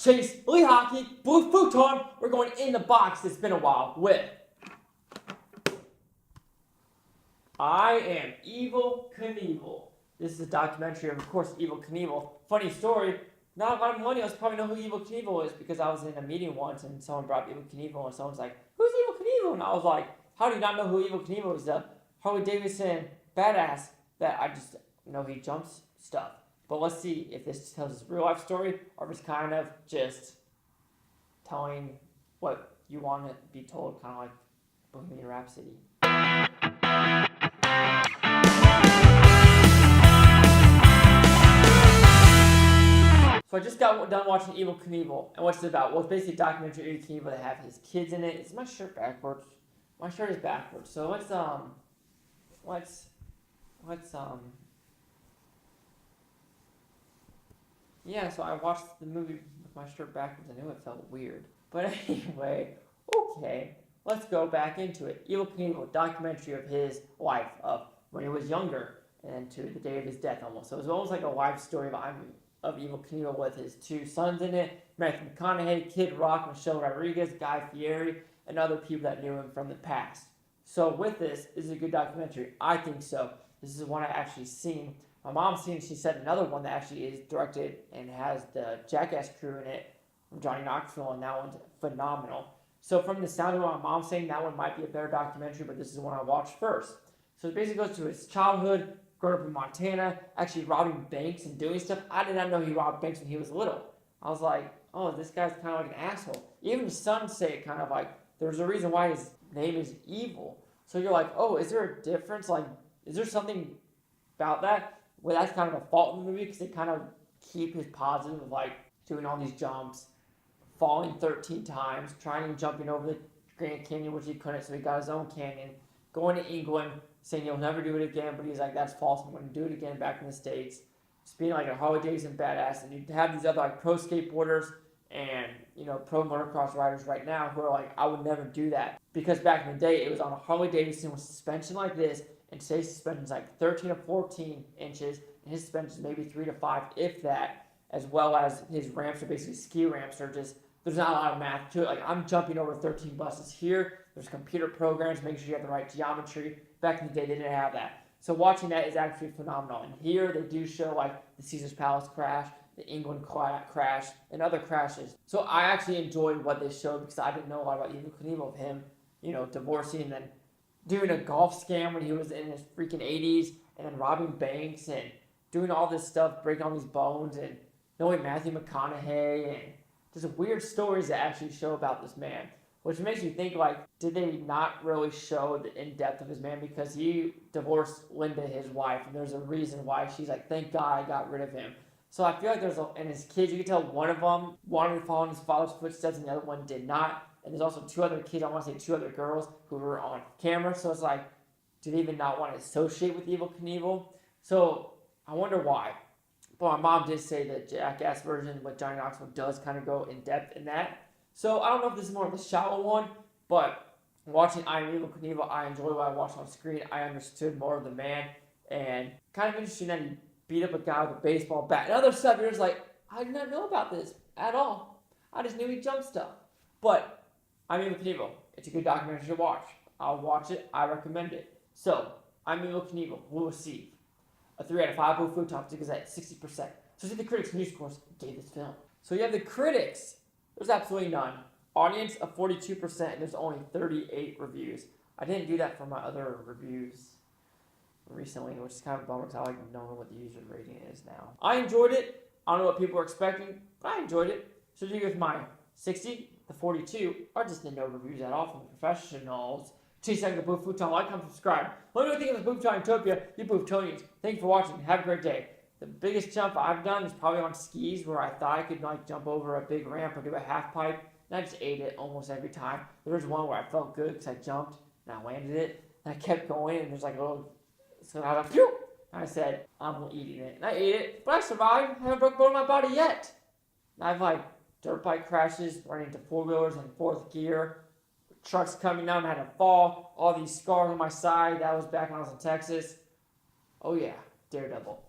Chase, Lee Hockey, Blue Futon. We're going in the box. It's been a while with I Am Evel Knievel. This is a documentary of course, Evel Knievel. Funny story, not a lot of millennials probably know who Evel Knievel is because I was in a meeting once and someone brought Evel Knievel and someone's like, who's Evel Knievel? And I was like, how do you not know who Evel Knievel is? The Harley Davidson badass that I just know he jumps stuff. But let's see if this tells his real life story or if it's kind of just telling what you want to be told, kind of like Bohemian Rhapsody. So I just got done watching Evel Knievel, and what's it about? Well, it's basically a documentary of Evel Knievel that have his kids in it. Is my shirt backwards? My shirt is backwards. So yeah, so I watched the movie with my shirt backwards. I knew it felt weird. But anyway, okay, let's go back into it. Evel Knievel, documentary of his life, of when he was younger and to the day of his death almost. So it was almost like a life story of Evel Knievel with his two sons in it, Matthew McConaughey, Kid Rock, Michelle Rodriguez, Guy Fieri, and other people that knew him from the past. So with this is a good documentary. I think so. This is one I actually seen. My mom's seen it. She said another one that actually is directed and has the Jackass crew in it from Johnny Knoxville, and that one's phenomenal. So from the sound of what my mom's saying, that one might be a better documentary, but this is the one I watched first. So it basically goes to his childhood, growing up in Montana, actually robbing banks and doing stuff. I did not know he robbed banks when he was little. I was like, oh, this guy's kind of like an asshole. Even his sons say it kind of like, there's a reason why his name is Evil. So you're like, oh, is there a difference? Like, is there something about that? Well, that's kind of a fault in the movie because they kind of keep his positive of like doing all these jumps, falling 13 times, trying and jumping over the Grand Canyon, which he couldn't, so he got his own canyon, going to England, saying he'll never do it again, but he's like, that's false, I'm going to do it again back in the States. Just being like a Harley Davidson badass, and you have these other like pro skateboarders and pro motocross riders right now who are like, I would never do that. Because back in the day, it was on a Harley Davidson with suspension like this, and today's suspension is like 13 or 14 inches, and his suspension is maybe 3 to 5, if that, as well as his ramps are basically ski ramps, are just, there's not a lot of math to it. Like, I'm jumping over 13 buses here. There's computer programs, making sure you have the right geometry. Back in the day, they didn't have that. So watching that is actually phenomenal. And here they do show like the Caesar's Palace crash, the England crash, and other crashes. So I actually enjoyed what they showed because I didn't know a lot about Evel Knievel, of him, divorcing and then doing a golf scam when he was in his freaking 80s, and then robbing banks and doing all this stuff, breaking all these bones, and knowing Matthew McConaughey, and just weird stories that actually show about this man. Which makes you think, like, did they not really show the in-depth of his man? Because he divorced Linda, his wife, and there's a reason why she's like, thank God I got rid of him. So I feel like and his kids, you can tell one of them wanted to follow in his father's footsteps and the other one did not. And there's also two other kids, I want to say two other girls, who were on camera. So it's like, do they even not want to associate with Evel Knievel? So I wonder why. But my mom did say that Jackass version with Johnny Knoxville does kind of go in depth in that. So I don't know if this is more of a shallow one, but watching I Am Evel Knievel, I enjoyed what I watched on screen. I understood more of the man, and kind of interesting that he beat up a guy with a baseball bat. And other stuff, you're just like, I did not know about this at all. I just knew he jumped stuff. But I Am Evel Knievel, it's a good documentary to watch. I'll watch it. I recommend it. So I Am Evel Knievel will receive a 3 out of 5 Blue Futon because that's 60%. So see the critics' news scores gave this film. So you have the critics. There's absolutely none. Audience of 42%, and there's only 38 reviews. I didn't do that for my other reviews recently, which is kind of a bummer because I like knowing what the user rating is now. I enjoyed it. I don't know what people were expecting, but I enjoyed it. So you with my 60, the 42 are just no reviews at all from professionals. Chase the Blue Futon, like, comment, subscribe. Let me know what you think of the Blue Futon Utopia, you Blue Futonians. Thank you for watching. Have a great day. The biggest jump I've done is probably on skis, where I thought I could like jump over a big ramp or do a half pipe, and I just ate it almost every time. There was one where I felt good because I jumped and I landed it, and I kept going, and there's like a little, so I was like, phew! And I said, I'm eating it, and I ate it, but I survived. I haven't broke a bone in my body yet. And I've like dirt bike crashes, running into four-wheelers in fourth gear, trucks coming down, I had to fall, all these scars on my side. That was back when I was in Texas. Oh yeah, Daredevil.